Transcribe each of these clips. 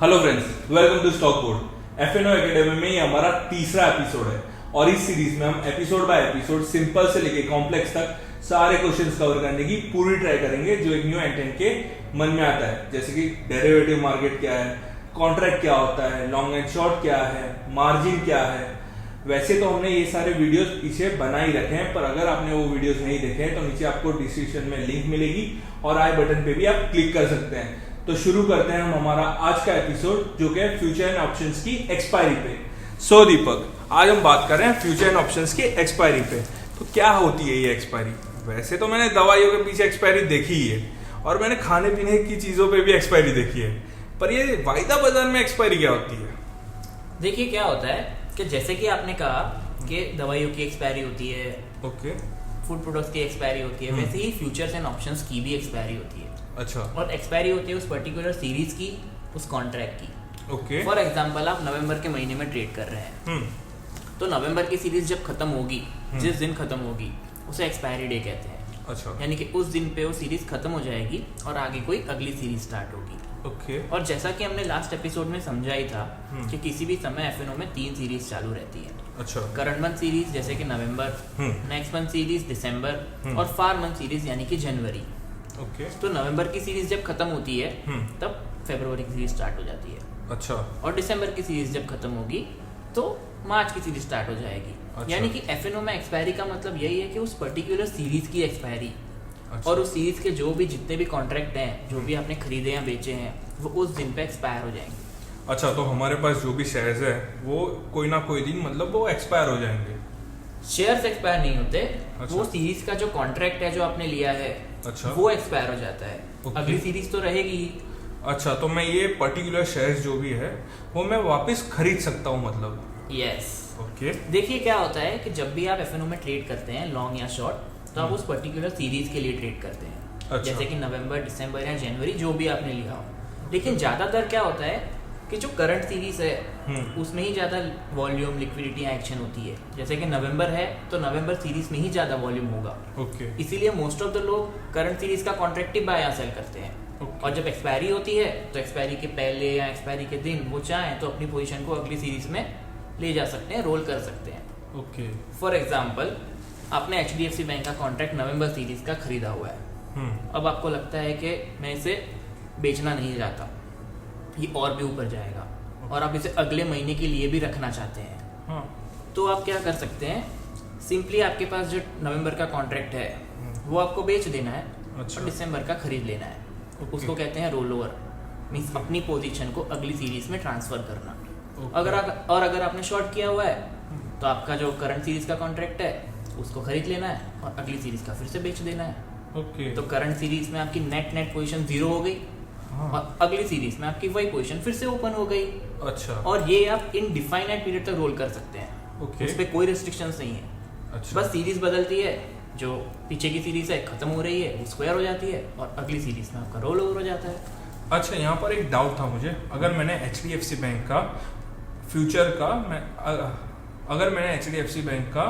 Hello friends, welcome to stock board. FNO academy में ये हमारा तीसरा एपिसोड है और इस सीरीज में हम एपिसोड बाय एपिसोड सिंपल से लेके कॉम्प्लेक्स तक सारे क्वेश्चंस कवर करने की पूरी ट्राई करेंगे जो एक न्यू एंटेंट के मन में आता है। जैसे कि डेरिवेटिव मार्केट क्या है, कॉन्ट्रैक्ट क्या होता है, लॉन्ग एंड शॉर्ट क्या है, मार्जिन क्या है। वैसे तो हमने ये सारे वीडियोस पीछे बना ही रखे हैं, पर अगर आपने वो वीडियोस नहीं देखे हैं तो नीचे आपको डिस्क्रिप्शन में लिंक मिलेगी और आई बटन पे भी आप क्लिक कर सकते हैं। तो शुरू करते हैं हम हमारा आज का एपिसोड जो कि है फ्यूचर एंड ऑप्शंस की एक्सपायरी पे। सो दीपक, आज हम बात कर रहे हैं फ्यूचर एंड ऑप्शंस की एक्सपायरी पे। तो क्या होती है ये एक्सपायरी? वैसे तो मैंने दवाइयों के पीछे एक्सपायरी देखी ही है और मैंने खाने पीने की चीजों पे भी एक्सपायरी देखी है, पर ये वायदा बाजार में एक्सपायरी क्या होती है? देखिए क्या होता है कि जैसे कि आपने कहा कि दवाइयों की एक्सपायरी होती है, ओके, फूड प्रोडक्ट्स की एक्सपायरी होती है, वैसे ही फ्यूचर्स एंड ऑप्शंस की भी एक्सपायरी होती है। अच्छा। और एक्सपायरी होती है उस पर्टिकुलर सीरीज की, उस कॉन्ट्रैक्ट की। ओके। फॉर एग्जांपल आप नवंबर के महीने में ट्रेड कर रहे हैं, तो नवंबर की सीरीज जब खत्म होगी, जिस दिन खत्म होगी उसे एक्सपायरी डे कहते हैं। अच्छा। यानी कि उस दिन पे वो सीरीज खत्म हो जाएगी और आगे कोई अगली सीरीज स्टार्ट होगी। ओके। और जैसा कि हमने लास्ट एपिसोड में समझा ही था कि किसी भी समय एफएनओ में 3 सीरीज चालू रहती है। अच्छा। करंट मंथ सीरीज जैसे कि नवंबर, नेक्स्ट मंथ सीरीज दिसंबर और फार मंथ सीरीज यानी कि जनवरी। ओके। तो नवंबर की सीरीज जब खत्म होती है तब फरवरी की सीरीज स्टार्ट हो जाती है। अच्छा। और दिसंबर की सीरीज जब खत्म होगी तो मार्च की सीरीज स्टार्ट हो जाएगी। अच्छा। यानी कि एफएनओ में एक्सपायरी का मतलब यही है कि उस पर्टिकुलर सीरीज की एक्सपायरी। अच्छा। और उस सीरीज के जो भी जितने भी कॉन्ट्रैक्ट हैं, जो भी आपने खरीदे या बेचे हैं, वो उस दिन पे एक्सपायर हो जाएंगे। अच्छा, तो हमारे पास जो भी शेयर्स है वो कोई ना कोई दिन मतलब वो एक्सपायर हो जाएंगे? शेयर्स एक्सपायर नहीं होते। अच्छा। वो सीरीज का जो कॉन्ट्रैक्ट है जो आपने लिया है, अच्छा, वो एक्सपायर हो जाता है। ओके। अगली सीरीज तो रहेगी ही। अच्छा, तो मैं ये पर्टिकुलर शेयर्स जो भी है वो मैं वापस खरीद सकता हूँ मतलब? यस। ओके। देखिए क्या होता है कि जब भी आप एफएनओ में ट्रेड करते हैं, लॉन्ग या शॉर्ट, तो आप उस पर्टिकुलर सीरीज के लिए ट्रेड करते हैं। अच्छा। जैसे कि नवंबर, दिसंबर या जनवरी, जो भी आपने लिया हो। लेकिन ज्यादातर क्या होता है कि जो करंट सीरीज है उसमें ही ज्यादा वॉल्यूम, लिक्विडिटी, एक्शन होती है। जैसे कि नवंबर है तो नवंबर सीरीज में ही ज्यादा वॉल्यूम होगा। ओके। इसीलिए मोस्ट ऑफ द लोग करंट सीरीज का कॉन्ट्रैक्ट ही बाय या सेल करते हैं। ओके। और जब एक्सपायरी होती है तो एक्सपायरी के पहले या एक्सपायरी के दिन वो चाहें तो अपनी पोजीशन को अगली सीरीज में ले जा सकते हैं, रोल कर सकते हैं। ओके। फॉर एग्जाम्पल, आपने एचडीएफसी बैंक का कॉन्ट्रैक्ट नवंबर सीरीज का खरीदा हुआ है। अब आपको लगता है कि मैं इसे बेचना नहीं चाहता, ये और भी ऊपर जाएगा, और आप इसे अगले महीने के लिए भी रखना चाहते हैं। हाँ। तो आप क्या कर सकते हैं, सिंपली आपके पास जो नवंबर का कॉन्ट्रैक्ट है वो आपको बेच देना है। अच्छा। और दिसंबर का खरीद लेना है। ओके। उसको कहते हैं रोल ओवर, मीन्स अपनी पोजीशन को अगली सीरीज में ट्रांसफर करना। ओके। अगर आपने शॉर्ट किया हुआ है तो आपका जो करंट सीरीज का कॉन्ट्रैक्ट है उसको खरीद लेना है और अगली सीरीज का फिर से बेच देना है। ओके। तो करंट सीरीज में आपकी नेट पोजीशन 0 हो गई। हाँ। और अगली सीरीज में आपकी वही पोजीशन फिर से ओपन हो गई। अच्छा। और ये आप इनडिफाइनाइट पीरियड तक रोल कर सकते हैं। ओके। उस पे कोई रेस्ट्रिक्शंस नहीं है। अच्छा। बस सीरीज बदलती है, जो पीछे की सीरीज है खत्म हो रही है वो स्क्वायर हो जाती है और अगली सीरीज में आपका रोल ओवर हो जाता है। अच्छा, यहाँ पर एक डाउट था मुझे। अगर मैंने एचडीएफसी बैंक का फ्यूचर का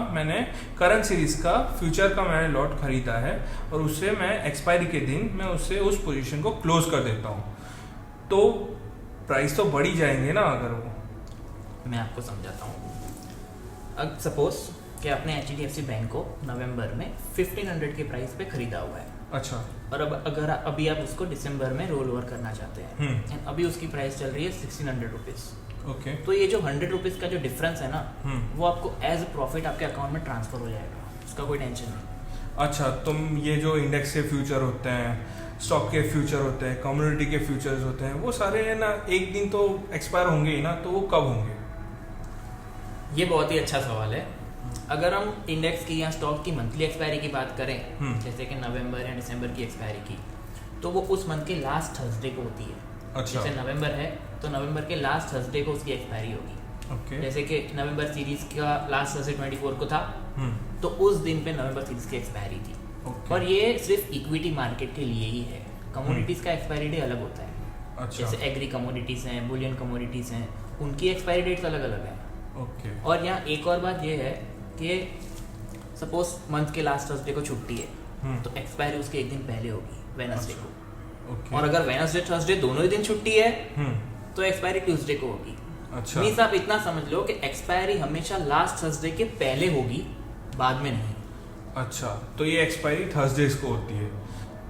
मैंने करंट सीरीज का फ्यूचर का मैंने लॉट खरीदा है और उससे मैं एक्सपायरी के दिन मैं उससे उस पोजीशन को क्लोज कर देता हूँ, तो प्राइस तो बढ़ ही जाएंगे ना? अगर वो मैं आपको समझाता हूँ। अब सपोज कि आपने एचडीएफसी बैंक को नवंबर में 1500 के प्राइस पे खरीदा हुआ है। अच्छा। और अब अगर अभी आप उसको दिसंबर में रोल ओवर करना चाहते हैं, एंड अभी उसकी प्राइस चल रही है 1600 रुपीज। ओके। तो ये जो 100 रुपीज का जो डिफरेंस है ना, वो आपको एज प्रॉफिट आपके अकाउंट में ट्रांसफर हो जाएगा, उसका कोई टेंशन नहीं। अच्छा, तुम ये जो इंडेक्स के फ्यूचर होते हैं, स्टॉक के फ्यूचर होते हैं, कम्युनिटी के फ्यूचर्स होते हैं, वो सारे है ना एक दिन तो एक्सपायर होंगे ही ना, तो वो कब होंगे? ये बहुत ही अच्छा सवाल है। अगर हम इंडेक्स की या स्टॉक की मंथली एक्सपायरी की बात करें, जैसे कि नवंबर या दिसंबर की एक्सपायरी की, तो वो उस मंथ के लास्ट थर्सडे को होती है। अच्छा। जैसे नवंबर है तो नवंबर के लास्ट थर्सडे को उसकी एक्सपायरी होगी। ओके। जैसे कि नवंबर सीरीज का लास्ट थर्सडे 24 को था, तो उस दिन पे नवंबर सीरीज की एक्सपायरी थी। ओके। और ये सिर्फ इक्विटी मार्केट के लिए ही है। कमोडिटीज का एक्सपायरी डेट अलग होता है। अच्छा। जैसे एग्री कमोडिटीज हैं, बुलियन कमोडिटीज हैं, उनकी एक्सपायरी डेट्स अलग अलग हैं। ओके। और यहाँ एक और बात ये है कि सपोज मंथ के लास्ट थर्सडे को छुट्टी है तो एक्सपायरी उसके एक दिन पहले होगी, वेडनेसडे को। ओके। और अगर वेडनेसडे थर्सडे दोनों ही दिन छुट्टी है तो एक्सपायरी ट्यूसडे को होगी। अच्छा। मीन्स आप इतना समझ लो कि एक्सपायरी हमेशा लास्ट थर्सडे के पहले होगी, बाद में नहीं। अच्छा, तो ये एक्सपायरी थर्सडेज को होती है,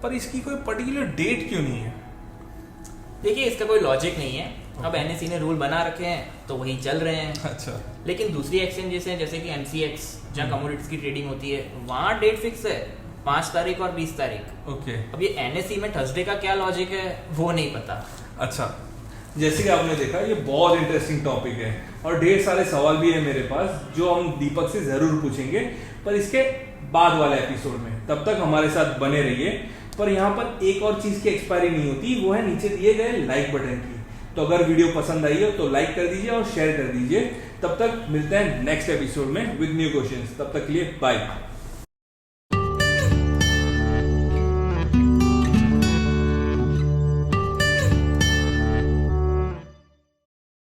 पर इसकी कोई पर्टिकुलर डेट क्यों नहीं है? देखिए इसका कोई लॉजिक नहीं है। अब एनएससी ने रूल बना रखे हैं तो वही चल रहे हैं। अच्छा। लेकिन दूसरी एक्सचेंजेस हैं जैसे कि एमसीएक्स जहाँ कमोडिटीज की ट्रेडिंग होती है, वहाँ डेट फिक्स है 5 तारीख और 20 तारीख। ओके। अब ये एनएससी में थर्सडे का क्या लॉजिक है वो नहीं पता। अच्छा, जैसे कि आपने देखा ये बहुत इंटरेस्टिंग टॉपिक है और ढेर सारे सवाल भी है मेरे पास जो हम दीपक से जरूर पूछेंगे, पर इसके बाद वाले एपिसोड में। तब तक हमारे साथ बने रहिए। पर यहाँ पर एक और चीज की एक्सपायरी नहीं होती, वो है नीचे दिए गए लाइक बटन की। तो अगर वीडियो पसंद आई हो तो लाइक कर दीजिए और शेयर कर दीजिए। तब तक मिलते हैं नेक्स्ट एपिसोड में विद न्यू क्वेश्चंस। तब तक के लिए बाय।